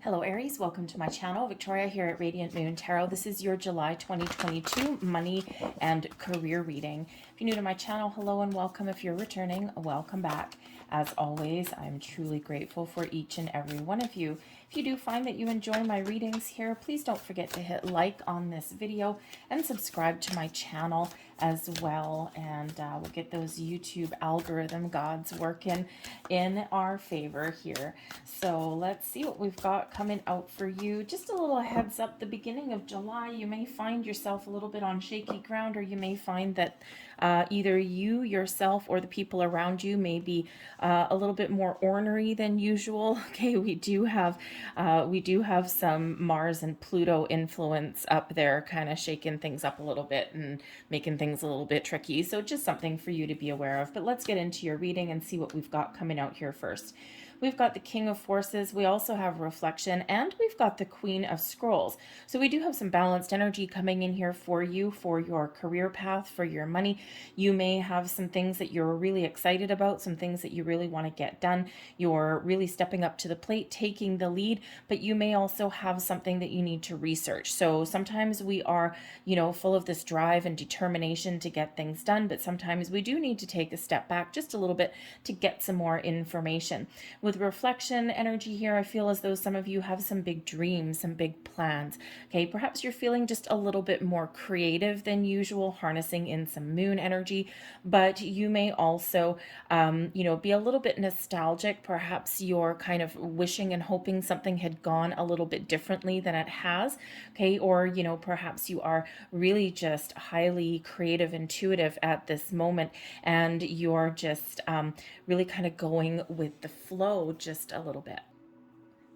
Hello Aries, welcome to my channel. Victoria here at Radiant Moon Tarot. This is your July 2022 money and career reading. If you're new to my channel, hello and welcome. If you're returning, welcome back. As always, I'm truly grateful for each and every one of you. If you do find that you enjoy my readings here, please don't forget to hit like on this video and subscribe to my channel as well. And we'll get those YouTube algorithm gods working in our favor here. So let's see what we've got coming out for you. Just a little heads up, the beginning of July, you may find yourself a little bit on shaky ground, or you may find that either you yourself or the people around you may be a little bit more ornery than usual. Okay, we do have some Mars and Pluto influence up there, kind of shaking things up a little bit and making things a little bit tricky. So just something for you to be aware of. But let's get into your reading and see what we've got coming out here first. We've got the King of Forces, we also have Reflection, and we've got the Queen of Scrolls. So we do have some balanced energy coming in here for you, for your career path, for your money. You may have some things that you're really excited about, some things that you really want to get done. You're really stepping up to the plate, taking the lead, but you may also have something that you need to research. So sometimes we are, full of this drive and determination to get things done, but sometimes we do need to take a step back just a little bit to get some more information. With reflection energy here, I feel as though some of you have some big dreams, some big plans. Okay, perhaps you're feeling just a little bit more creative than usual, harnessing in some moon energy, but you may also, be a little bit nostalgic. Perhaps you're kind of wishing and hoping something had gone a little bit differently than it has. Okay, or, perhaps you are really just highly creative, intuitive at this moment, and you're just really kind of going with the flow just a little bit.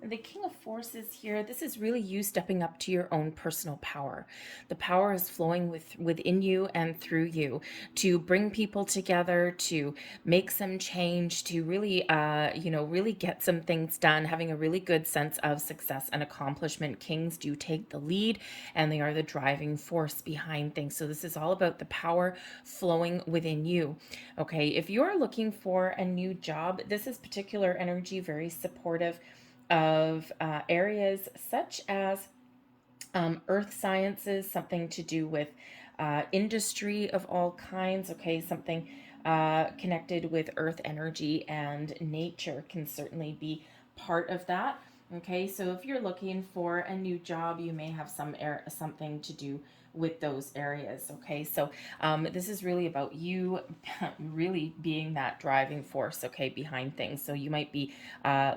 The King of Forces here, this is really you stepping up to your own personal power. The power is flowing within you and through you to bring people together, to make some change, to really, really get some things done, having a really good sense of success and accomplishment. Kings do take the lead, and they are the driving force behind things. So this is all about the power flowing within you. Okay, if you're looking for a new job, this is particular energy very supportive of areas such as earth sciences, something to do with industry of all kinds. Okay, something connected with earth energy and nature can certainly be part of that. Okay, so if you're looking for a new job, you may have something to do with those areas. Okay, so this is really about you really being that driving force, okay, behind things. So you might be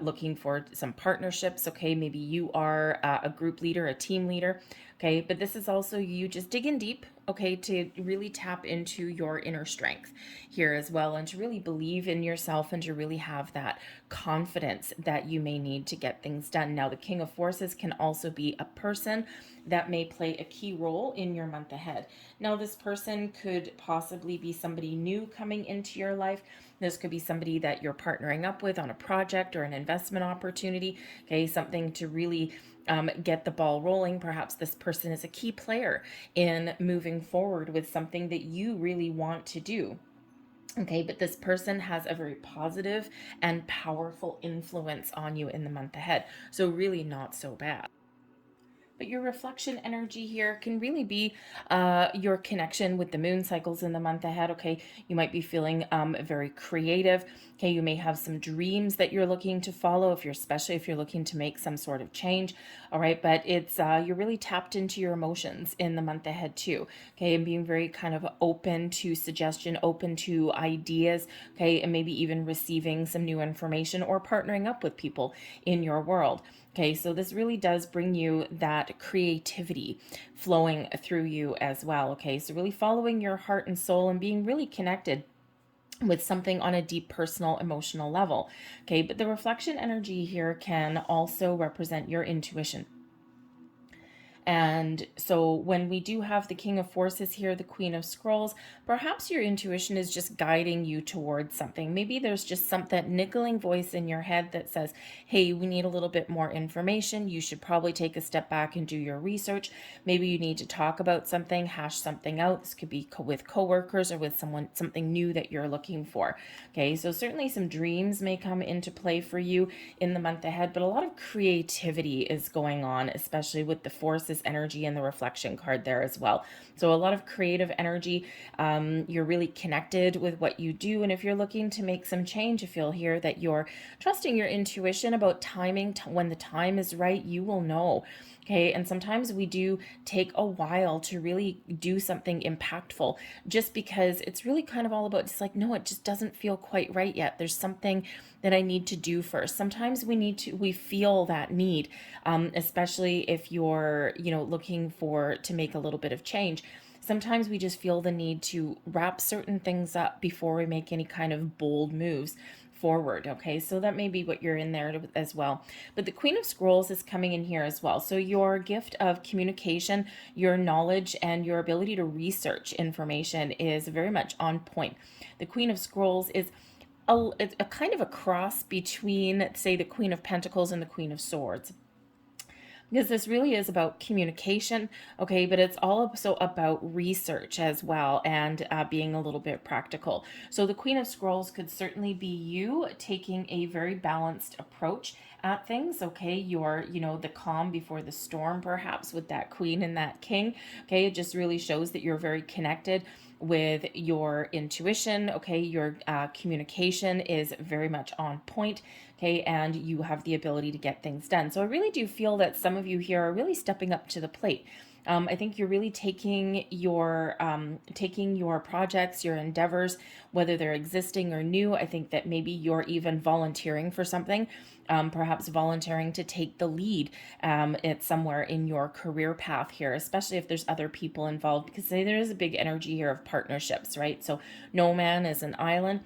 looking for some partnerships. Okay, maybe you are a group leader, a team leader. Okay, but this is also you just digging deep, okay, to really tap into your inner strength here as well, and to really believe in yourself, and to really have that confidence that you may need to get things done. Now, the King of Forces can also be a person that may play a key role in your month ahead. Now, this person could possibly be somebody new coming into your life. This could be somebody that you're partnering up with on a project or an investment opportunity, okay, something to really get the ball rolling. Perhaps this person is a key player in moving forward with something that you really want to do. Okay, but this person has a very positive and powerful influence on you in the month ahead. So really not so bad. But your reflection energy here can really be your connection with the moon cycles in the month ahead. Okay, you might be feeling very creative. Okay, you may have some dreams that you're looking to follow, especially if you're looking to make some sort of change. All right, but it's you're really tapped into your emotions in the month ahead too. Okay, and being very kind of open to suggestion, open to ideas. Okay, and maybe even receiving some new information or partnering up with people in your world. Okay, so this really does bring you that creativity flowing through you as well. Okay, so really following your heart and soul and being really connected with something on a deep personal emotional level. Okay, but the reflection energy here can also represent your intuition. And so when we do have the King of Forces here, the Queen of Scrolls, perhaps your intuition is just guiding you towards something. Maybe there's just that niggling voice in your head that says, hey, we need a little bit more information. You should probably take a step back and do your research. Maybe you need to talk about something, hash something out. This could be with coworkers or with something new that you're looking for. Okay, so certainly some dreams may come into play for you in the month ahead, but a lot of creativity is going on, especially with the Forces energy and the reflection card there as well. So a lot of creative energy. You're really connected with what you do. And if you're looking to make some change, I feel here that you're trusting your intuition about timing. When the time is right, you will know. Okay, and sometimes we do take a while to really do something impactful just because it's really kind of all about just like, no, it just doesn't feel quite right yet. There's something that I need to do first. Sometimes we feel that need, especially if you're, looking to make a little bit of change. Sometimes we just feel the need to wrap certain things up before we make any kind of bold moves forward. Okay, so that may be what you're in there as well. But the Queen of Scrolls is coming in here as well. So your gift of communication, your knowledge, and your ability to research information is very much on point. The Queen of Scrolls is a kind of a cross between, say, the Queen of Pentacles and the Queen of Swords, because this really is about communication, okay, but it's also about research as well, and being a little bit practical. So the Queen of Scrolls could certainly be you taking a very balanced approach at things, okay? You're, the calm before the storm, perhaps, with that queen and that king, okay? It just really shows that you're very connected with your intuition, okay? Your communication is very much on point, okay? And you have the ability to get things done. So I really do feel that some of you here are really stepping up to the plate. I think you're really taking your projects, your endeavors, whether they're existing or new. I think that maybe you're even volunteering for something, perhaps volunteering to take the lead at somewhere in your career path here, especially if there's other people involved, because there is a big energy here of partnerships, right? So no man is an island.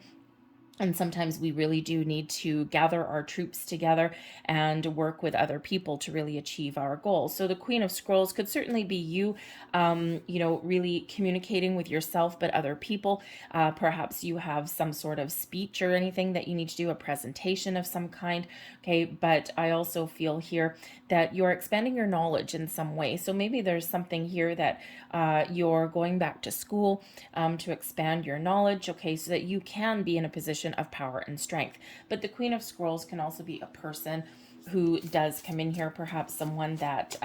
And sometimes we really do need to gather our troops together and work with other people to really achieve our goals. So the Queen of Scrolls could certainly be you, really communicating with yourself, but other people. Perhaps you have some sort of speech or anything that you need to do, a presentation of some kind. Okay, but I also feel here that you're expanding your knowledge in some way. So maybe there's something here that you're going back to school to expand your knowledge, okay, so that you can be in a position of power and strength. But the Queen of Scrolls can also be a person who does come in here, perhaps someone that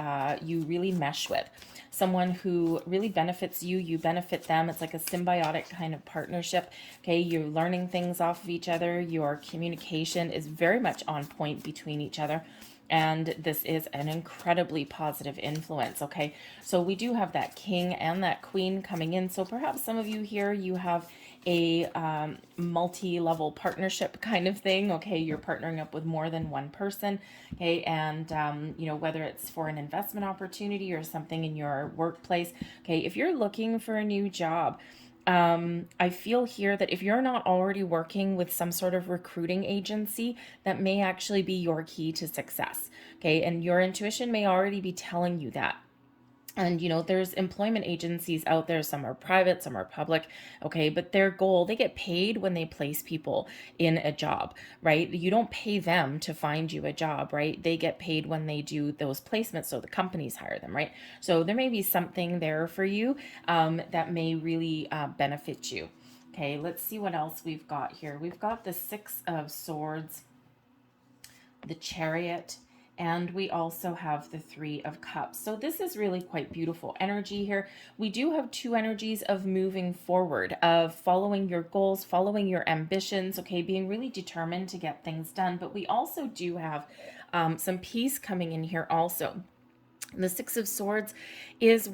you really mesh with, someone who really benefits you, you benefit them. It's like a symbiotic kind of partnership. Okay, you're learning things off of each other. Your communication is very much on point between each other. And this is an incredibly positive influence, okay? So we do have that king and that queen coming in. So perhaps some of you here, you have a multi-level partnership kind of thing, okay? You're partnering up with more than one person, okay? And, whether it's for an investment opportunity or something in your workplace, okay? If you're looking for a new job, I feel here that if you're not already working with some sort of recruiting agency, that may actually be your key to success. Okay. And your intuition may already be telling you that. And, there's employment agencies out there. Some are private, some are public. Okay. But their goal, they get paid when they place people in a job, right? You don't pay them to find you a job, right? They get paid when they do those placements. So the companies hire them, right? So there may be something there for you that may really benefit you. Okay. Let's see what else we've got here. We've got the Six of Swords, the Chariot, and we also have the Three of Cups. So this is really quite beautiful energy here. We do have two energies of moving forward, of following your goals, following your ambitions, okay, being really determined to get things done. But we also do have some peace coming in here also. The Six of Swords is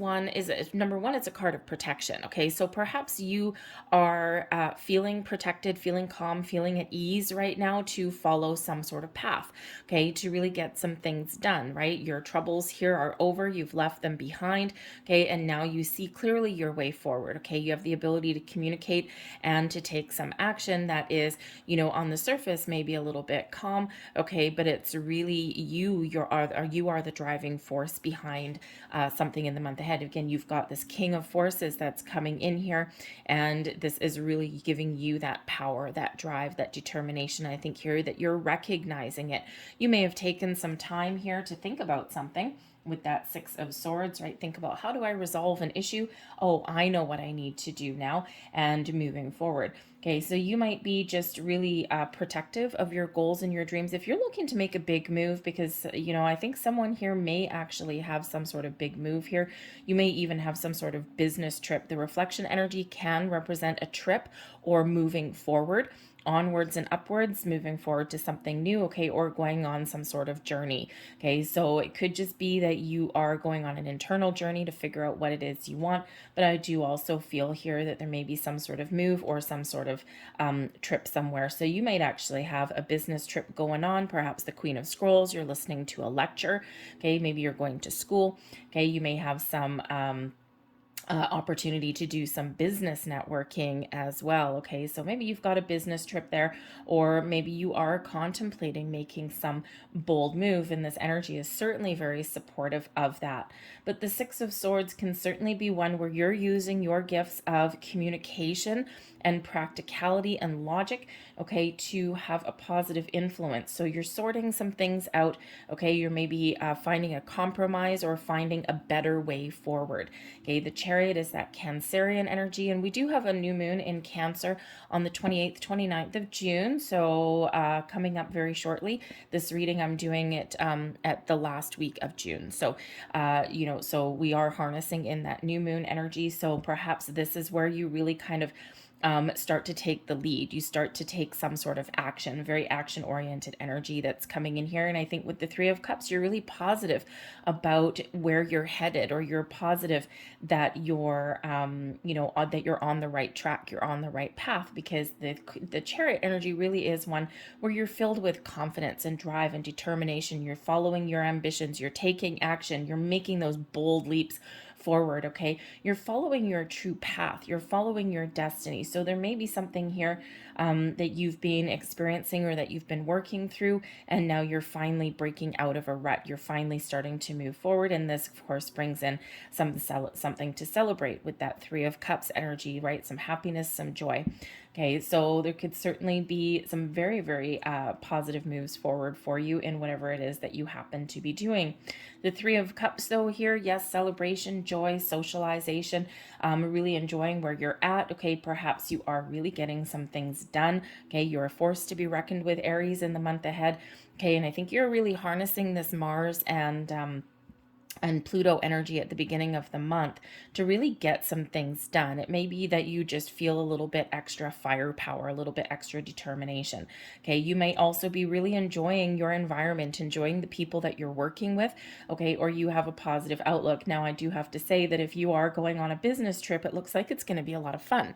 number one, it's a card of protection. Okay, so perhaps you are feeling protected, feeling calm, feeling at ease right now to follow some sort of path, okay, to really get some things done, right? Your troubles here are over, you've left them behind, okay, and now you see clearly your way forward, okay? You have the ability to communicate and to take some action that is, on the surface maybe a little bit calm, okay, but it's really you are the driving force behind something in the month ahead. Again, you've got this King of Forces that's coming in here, and this is really giving you that power, that drive, that determination. I think here that you're recognizing it. You may have taken some time here to think about something with that Six of Swords, right? Think about, how do I resolve an issue? Oh, I know what I need to do now, and moving forward. Okay, so you might be just really protective of your goals and your dreams. If you're looking to make a big move, because, I think someone here may actually have some sort of big move here. You may even have some sort of business trip. The reflection energy can represent a trip or moving forward, onwards and upwards, moving forward to something new, okay, or going on some sort of journey. Okay, so it could just be that you are going on an internal journey to figure out what it is you want, but I do also feel here that there may be some sort of move or some sort of trip somewhere. So you might actually have a business trip going on, perhaps the Queen of Scrolls, you're listening to a lecture, okay, maybe you're going to school, okay, you may have some opportunity to do some business networking as well. Okay, so maybe you've got a business trip there, or maybe you are contemplating making some bold move, and this energy is certainly very supportive of that. But the Six of Swords can certainly be one where you're using your gifts of communication and practicality and logic, okay, to have a positive influence. So you're sorting some things out, okay, you're maybe finding a compromise or finding a better way forward. Okay, the Chariot is that Cancerian energy, and we do have a new moon in Cancer on the 28th, 29th of June, so coming up very shortly. This reading, I'm doing it at the last week of June, so so we are harnessing in that new moon energy. So perhaps this is where you really kind of start to take the lead. You start to take some sort of action, very action oriented energy that's coming in here. And I think with the Three of Cups, you're really positive about where you're headed, or you're positive that you're, that you're on the right track, you're on the right path, because the Chariot energy really is one where you're filled with confidence and drive and determination. You're following your ambitions, you're taking action, you're making those bold leaps forward. Okay, you're following your true path, you're following your destiny. So there may be something here that you've been experiencing or that you've been working through, and now you're finally breaking out of a rut, you're finally starting to move forward. And this of course brings in something to celebrate with that Three of Cups energy, right? Some happiness, some joy. Okay, so there could certainly be some very, very positive moves forward for you in whatever it is that you happen to be doing. The Three of Cups, though, here, yes, celebration, joy, socialization, really enjoying where you're at. Okay, perhaps you are really getting some things done. Okay, you're a force to be reckoned with, Aries, in the month ahead. Okay, and I think you're really harnessing this Mars and Pluto energy at the beginning of the month to really get some things done. It may be that you just feel a little bit extra firepower, a little bit extra determination. Okay, you may also be really enjoying your environment, enjoying the people that you're working with, okay, or you have a positive outlook. Now, I do have to say that if you are going on a business trip, it looks like it's going to be a lot of fun.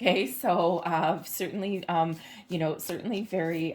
Okay, so certainly, certainly very,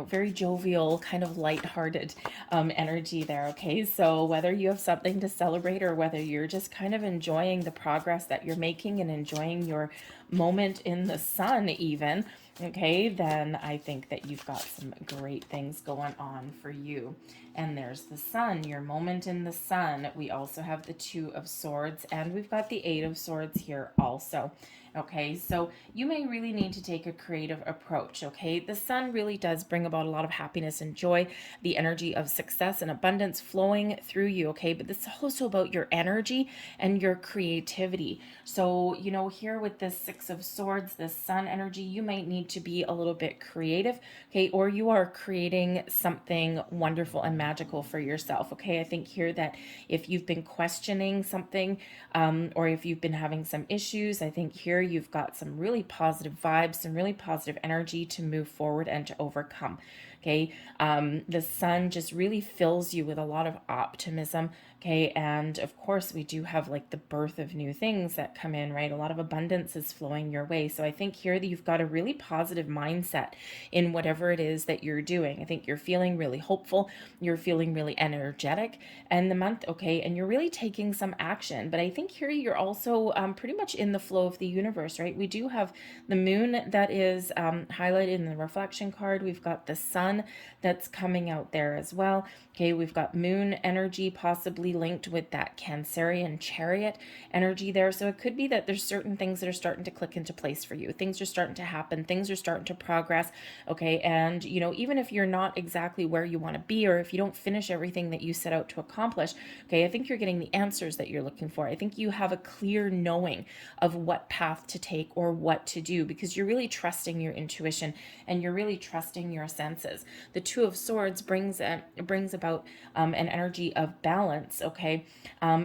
very jovial, kind of lighthearted energy there. Okay, so whether you have something to celebrate, or whether you're just kind of enjoying the progress that you're making and enjoying your moment in the sun even, okay, then I think that you've got some great things going on for you. And there's the sun, your moment in the sun. We also have the Two of Swords, and we've got the Eight of Swords here also. Okay, so you may really need to take a creative approach. Okay, the sun really does bring about a lot of happiness and joy, the energy of success and abundance flowing through you. Okay, but this is also about your energy and your creativity. So, here with this Six of Swords, this sun energy, you might need to be a little bit creative. Okay, or you are creating something wonderful and magical for yourself. Okay, I think here that if you've been questioning something, or if you've been having some issues, I think here you've got some really positive vibes, some really positive energy to move forward and to overcome. Okay, the sun just really fills you with a lot of optimism. Okay, and of course we do have like the birth of new things that come in, right? A lot of abundance is flowing your way. So I think here that you've got a really positive mindset in whatever it is that you're doing. I think you're feeling really hopeful, you're feeling really energetic in the month, okay, and you're really taking some action. But I think here you're also pretty much in the flow of the universe, right? We do have the moon that is highlighted in the reflection card. We've got the sun that's coming out there as well. Okay, we've got moon energy possibly really linked with that Cancerian chariot energy there. So it could be that there's certain things that are starting to click into place for you. Things are starting to happen. Things are starting to progress. Okay. And, you know, even if you're not exactly where you want to be, or if you don't finish everything that you set out to accomplish, okay, I think you're getting the answers that you're looking for. I think you have a clear knowing of what path to take or what to do, because you're really trusting your intuition and you're really trusting your senses. The Two of Swords brings about an energy of balance. Okay.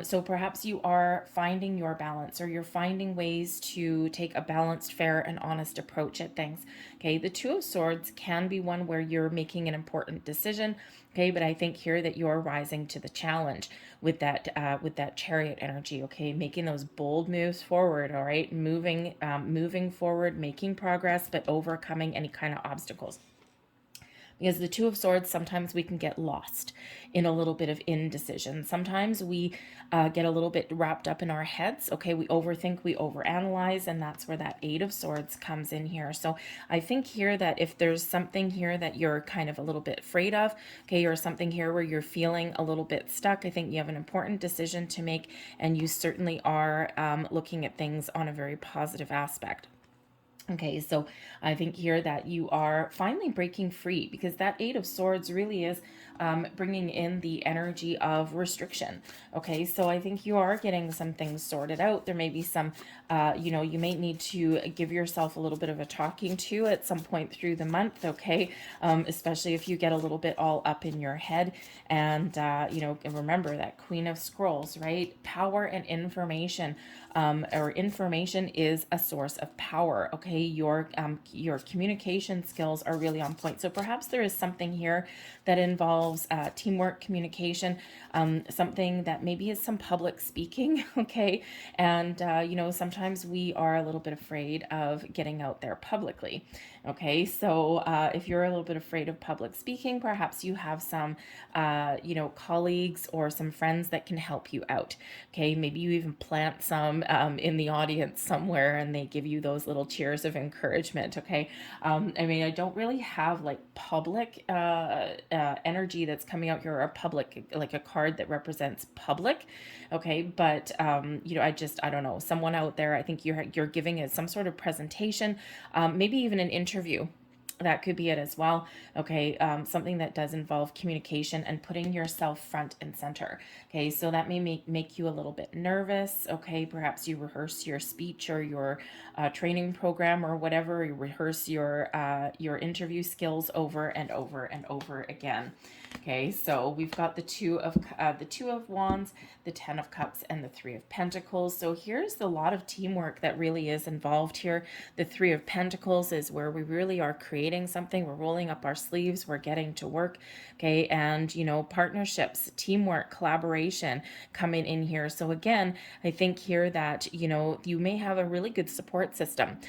So perhaps you are finding your balance, or you're finding ways to take a balanced, fair, and honest approach at things. Okay. The Two of Swords can be one where you're making an important decision. Okay. But I think here that you're rising to the challenge with that chariot energy. Okay. Making those bold moves forward. All right. Moving forward, making progress, but overcoming any kind of obstacles. Because the Two of Swords, sometimes we can get lost in a little bit of indecision. Sometimes we get a little bit wrapped up in our heads. Okay, we overthink, we overanalyze, and that's where that Eight of Swords comes in here. So I think here that if there's something here that you're kind of a little bit afraid of, okay, or something here where you're feeling a little bit stuck, I think you have an important decision to make, and you certainly are looking at things on a very positive aspect. Okay, so I think here that you are finally breaking free, because that Eight of Swords really is bringing in the energy of restriction. Okay, so I think you are getting some things sorted out. There may be some, you may need to give yourself a little bit of a talking to at some point through the month. Okay, especially if you get a little bit all up in your head. And, remember that Queen of Scrolls, right? Power and information. Or information is a source of power. Okay, your communication skills are really on point. So perhaps there is something here that involves teamwork, communication, something that maybe is some public speaking. Okay, and sometimes we are a little bit afraid of getting out there publicly. Okay, so if you're a little bit afraid of public speaking, perhaps you have some, colleagues or some friends that can help you out. Okay, maybe you even plant some in the audience somewhere, and they give you those little cheers of encouragement. Okay, I don't really have like public energy that's coming out here, or public, like a card that represents public. Okay, but I don't know, someone out there, I think you're giving it some sort of presentation, maybe even an interview. That could be it as well. Okay, something that does involve communication and putting yourself front and center. Okay, so that may make you a little bit nervous. Okay, perhaps you rehearse your speech or your training program or whatever. You rehearse your interview skills over and over and over again. Okay, so we've got the Two of Wands, the Ten of Cups, and the Three of Pentacles. So here's a lot of teamwork that really is involved here. The Three of Pentacles is where we really are creating something. We're rolling up our sleeves. We're getting to work. Okay, and partnerships, teamwork, collaboration coming in here. So again, I think here that you may have a really good support system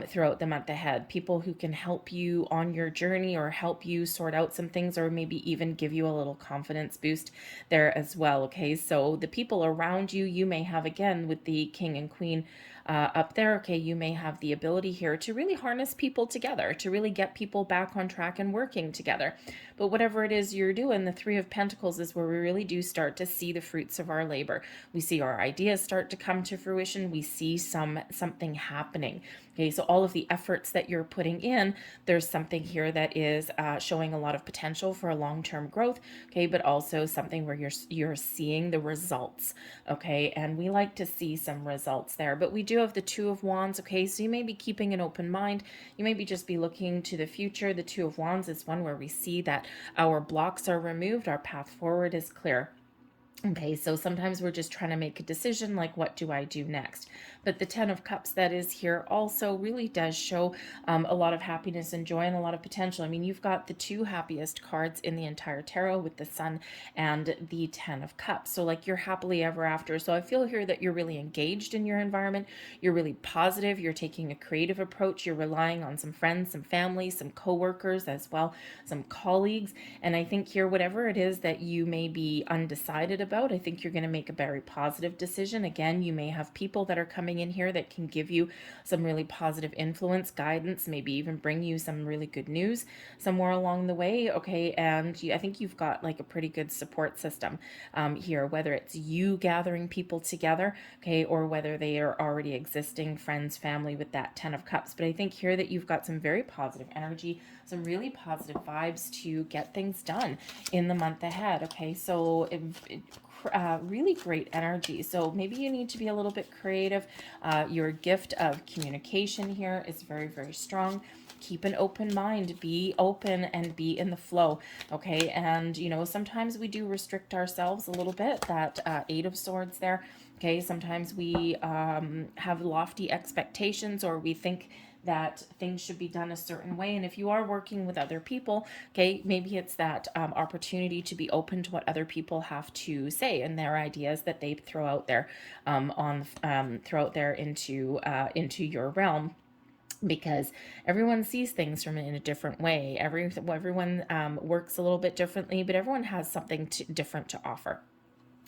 throughout the month ahead. People who can help you on your journey, or help you sort out some things, or maybe even give you a little confidence boost there as well. Okay, so the people around you, you may have, again, with the King and Queen up there, okay, you may have the ability here to really harness people together, to really get people back on track and working together. But whatever it is you're doing, the Three of Pentacles is where we really do start to see the fruits of our labor. We see our ideas start to come to fruition. We see something happening. Okay, so all of the efforts that you're putting in, there's something here that is showing a lot of potential for a long-term growth. Okay, but also something where you're seeing the results. Okay, and we like to see some results there. But we do have the Two of Wands. Okay, so you may be keeping an open mind. You maybe just be looking to the future. The Two of Wands is one where we see that our blocks are removed, our path forward is clear. Okay, so sometimes we're just trying to make a decision, like, what do I do next? But the Ten of Cups that is here also really does show a lot of happiness and joy and a lot of potential. I mean, you've got the two happiest cards in the entire tarot with the Sun and the Ten of Cups. So like, you're happily ever after. So I feel here that you're really engaged in your environment. You're really positive. You're taking a creative approach. You're relying on some friends, some family, some coworkers as well, some colleagues. And I think here, whatever it is that you may be undecided about. I think you're going to make a very positive decision. Again, you may have people that are coming in here that can give you some really positive influence, guidance, maybe even bring you some really good news somewhere along the way. Okay. And I think you've got like a pretty good support system here, whether it's you gathering people together, okay, or whether they are already existing friends, family with that 10 of Cups. But I think here that you've got some very positive energy, some really positive vibes to get things done in the month ahead. Okay, so really great energy. So maybe you need to be a little bit creative. Your gift of communication here is very, very strong. Keep an open mind, be open and be in the flow. Okay, and you know, sometimes we do restrict ourselves a little bit. That Eight of Swords there. Okay, sometimes we have lofty expectations, or we think that things should be done a certain way. And if you are working with other people, okay, maybe it's that opportunity to be open to what other people have to say and their ideas that they throw out there into your realm, because everyone sees things from in a different way. Everyone works a little bit differently, but everyone has something different to offer.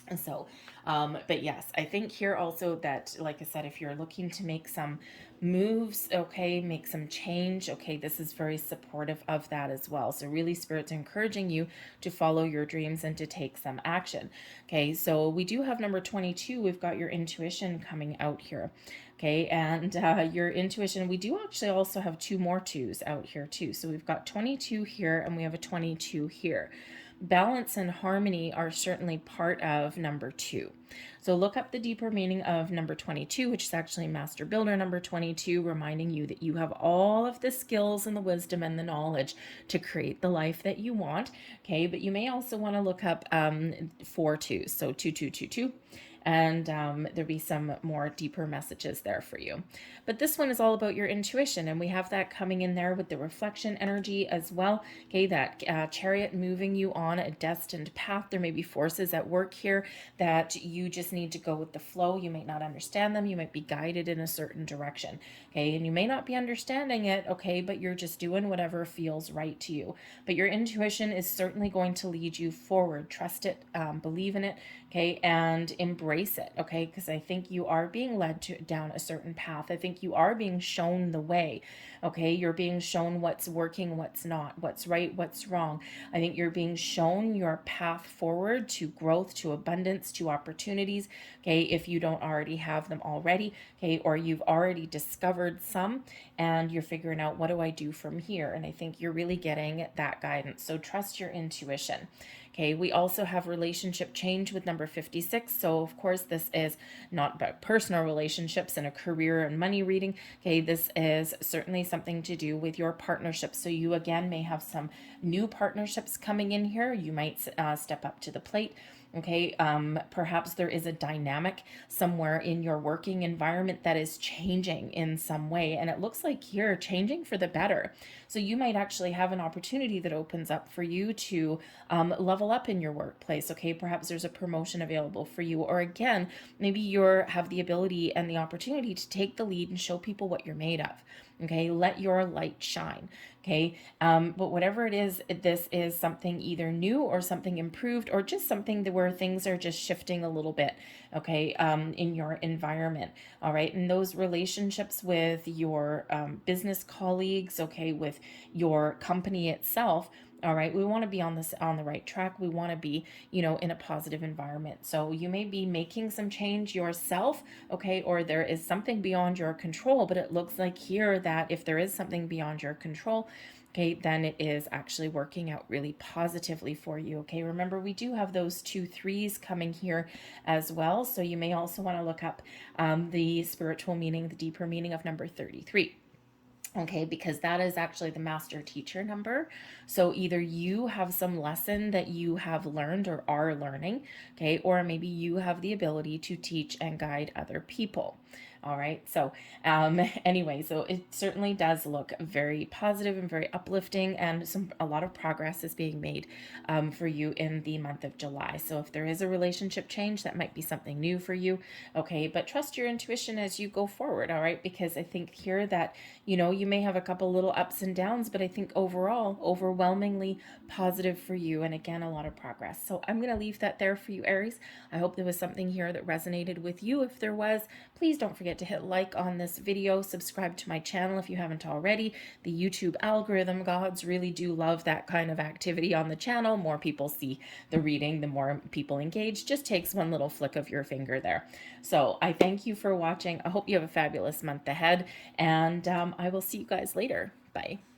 And so, but yes, I think here also that, like I said, if you're looking to make some moves, okay, make some change, okay, this is very supportive of that as well. So really, Spirit's encouraging you to follow your dreams and to take some action. Okay, so we do have number 22. We've got your intuition coming out here. Okay, and your intuition, we do actually also have two more twos out here too. So we've got 22 here and we have a 22 here. Balance and harmony are certainly part of number 2. So look up the deeper meaning of number 22, which is actually Master Builder number 22, reminding you that you have all of the skills and the wisdom and the knowledge to create the life that you want. Okay, but you may also want to look up 4 twos, so 2222. And there'll be some more deeper messages there for you. But this one is all about your intuition, and we have that coming in there with the reflection energy as well. Okay, that chariot moving you on a destined path. There may be forces at work here that you just need to go with the flow. You may not understand them. You might be guided in a certain direction. Okay, and you may not be understanding it, okay, but you're just doing whatever feels right to you. But your intuition is certainly going to lead you forward. Trust it, believe in it, okay, and embrace it, okay, because I think you are being led down a certain path. I think you are being shown the way, okay. You're being shown what's working, what's not, what's right, what's wrong. I think you're being shown your path forward to growth, to abundance, to opportunities, okay, if you don't already have them already, okay, or you've already discovered some and you're figuring out, what do I do from here? And I think you're really getting that guidance. So trust your intuition. Okay, we also have relationship change with number 56. So of course, this is not about personal relationships and a career and money reading. Okay, this is certainly something to do with your partnerships. So you again may have some new partnerships coming in here. You might step up to the plate. Okay, perhaps there is a dynamic somewhere in your working environment that is changing in some way, and it looks like you're changing for the better. So you might actually have an opportunity that opens up for you to level up in your workplace. Okay, perhaps there's a promotion available for you, or again, maybe you have the ability and the opportunity to take the lead and show people what you're made of. Okay, let your light shine. Okay, but whatever it is, this is something either new or something improved, or just something where things are just shifting a little bit, okay, in your environment. All right, and those relationships with your business colleagues, okay, with your company itself. All right, we want to be on the right track. We want to be, in a positive environment. So you may be making some change yourself, okay, or there is something beyond your control, but it looks like here that if there is something beyond your control, okay, then it is actually working out really positively for you. Okay, remember we do have those 2 3s coming here as well. So you may also want to look up the spiritual meaning, the deeper meaning of number 33. Okay, because that is actually the master teacher number. So either you have some lesson that you have learned or are learning, okay, or maybe you have the ability to teach and guide other people. All right. So, anyway, so it certainly does look very positive and very uplifting, and a lot of progress is being made for you in the month of July. So, if there is a relationship change, that might be something new for you. Okay. But trust your intuition as you go forward. All right. Because I think here that, you may have a couple little ups and downs, but I think overall, overwhelmingly positive for you. And again, a lot of progress. So, I'm going to leave that there for you, Aries. I hope there was something here that resonated with you. If there was, please don't forget to hit like on this video, subscribe to my channel if you haven't already. The YouTube algorithm gods really do love that kind of activity on the channel. More people see the reading, the more people engage. Just takes one little flick of your finger there. So I thank you for watching. I hope you have a fabulous month ahead, and I will see you guys later. Bye.